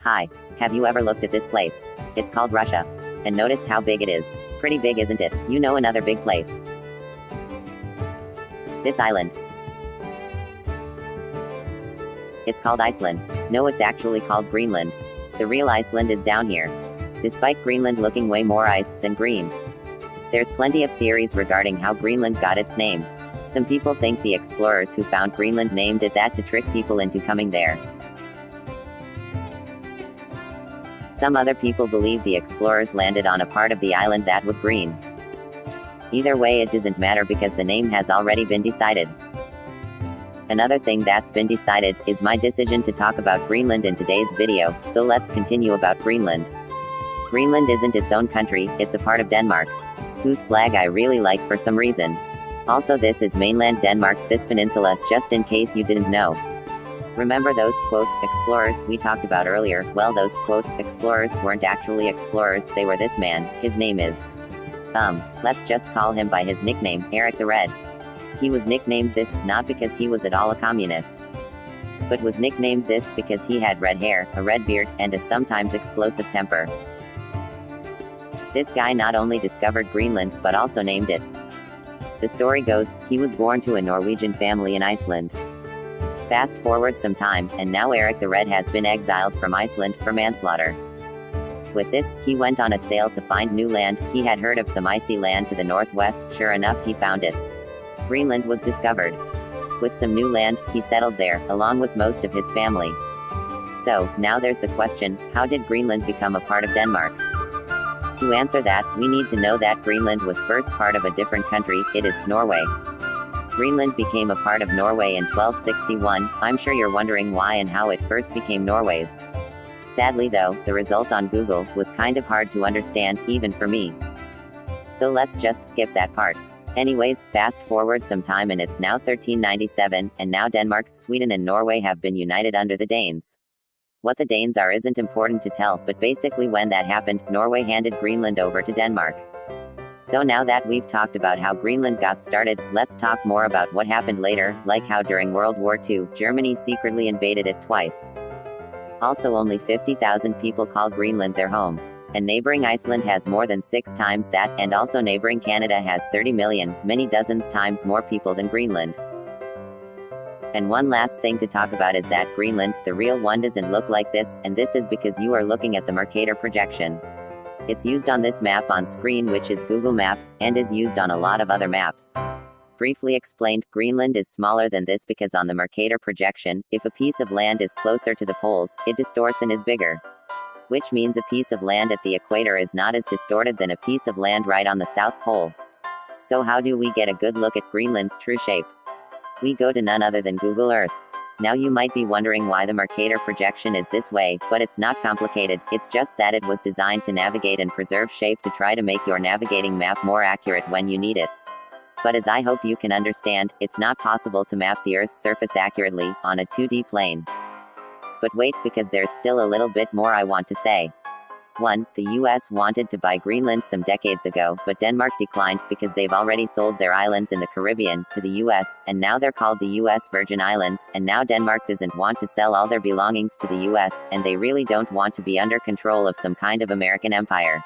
Hi, have you ever looked at this place? It's called Russia. And noticed how big it is? Pretty big, isn't it? You know another big place. This island. It's called Iceland. No, it's actually called Greenland. The real Iceland is down here. Despite Greenland looking way more ice than green. There's plenty of theories regarding how Greenland got its name. Some people think the explorers who found Greenland named it that to trick people into coming there. Some other people believe the explorers landed on a part of the island that was green. Either way, it doesn't matter because the name has already been decided. Another thing that's been decided is my decision to talk about Greenland in today's video, so let's continue about Greenland. Greenland isn't its own country, it's a part of Denmark, whose flag I really like for some reason. Also, this is mainland Denmark, this peninsula, just in case you didn't know. Remember those, quote, explorers we talked about earlier? Well, those, quote, explorers weren't actually explorers, they were this man. His name is, let's just call him by his nickname, Eric the Red. He was nicknamed this, not because he was at all a communist, but was nicknamed this because he had red hair, a red beard, and a sometimes explosive temper. This guy not only discovered Greenland, but also named it. The story goes, he was born to a Norwegian family in Iceland. Fast forward some time, and now Eric the Red has been exiled from Iceland for manslaughter. With this, he went on a sail to find new land. He had heard of some icy land to the northwest. Sure enough, he found it. Greenland was discovered. With some new land, he settled there, along with most of his family. So, now there's the question, how did Greenland become a part of Denmark? To answer that, we need to know that Greenland was first part of a different country, it is Norway. Greenland became a part of Norway in 1261, I'm sure you're wondering why and how it first became Norway's. Sadly though, the result on Google was kind of hard to understand, even for me. So let's just skip that part. Anyways, fast forward some time and it's now 1397, and now Denmark, Sweden and Norway have been united under the Danes. What the Danes are isn't important to tell, but basically when that happened, Norway handed Greenland over to Denmark. So now that we've talked about how Greenland got started, let's talk more about what happened later, like how during World War II, Germany secretly invaded it twice. Also, only 50,000 people call Greenland their home. And neighboring Iceland has more than 6 times that, and also neighboring Canada has 30 million, many dozens times more people than Greenland. And one last thing to talk about is that Greenland, the real one, doesn't look like this, and this is because you are looking at the Mercator projection. It's used on this map on screen, which is Google Maps, and is used on a lot of other maps. Briefly explained, Greenland is smaller than this because on the Mercator projection, if a piece of land is closer to the poles, it distorts and is bigger. Which means a piece of land at the equator is not as distorted than a piece of land right on the South Pole. So how do we get a good look at Greenland's true shape? We go to none other than Google Earth. Now you might be wondering why the Mercator projection is this way, but it's not complicated, it's just that it was designed to navigate and preserve shape to try to make your navigating map more accurate when you need it. But as I hope you can understand, it's not possible to map the Earth's surface accurately, on a 2D plane. But wait, because there's still a little bit more I want to say. 1. The US wanted to buy Greenland some decades ago, but Denmark declined, because they've already sold their islands in the Caribbean to the US, and now they're called the US Virgin Islands, and now Denmark doesn't want to sell all their belongings to the US, and they really don't want to be under control of some kind of American empire.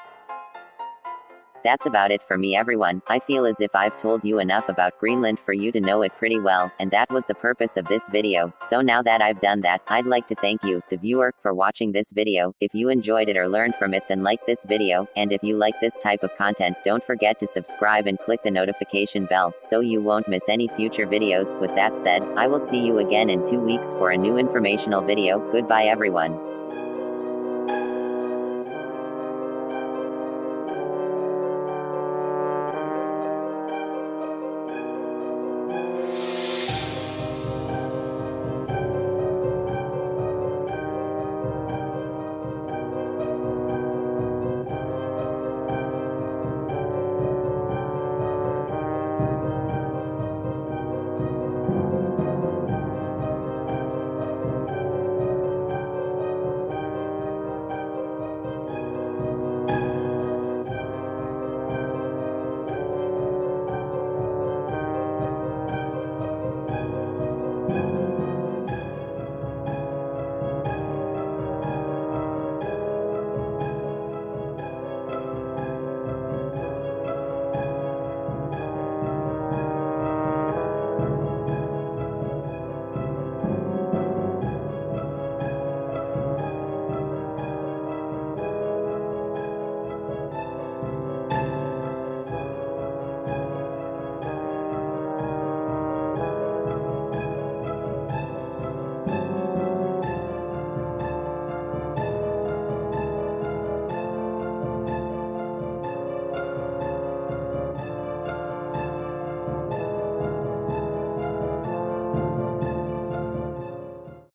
That's about it for me, everyone. I feel as if I've told you enough about Greenland for you to know it pretty well, and that was the purpose of this video. So now that I've done that, I'd like to thank you, the viewer, for watching this video. If you enjoyed it or learned from it, then like this video, and if you like this type of content, don't forget to subscribe and click the notification bell, so you won't miss any future videos. With that said, I will see you again in 2 weeks for a new informational video. Goodbye everyone.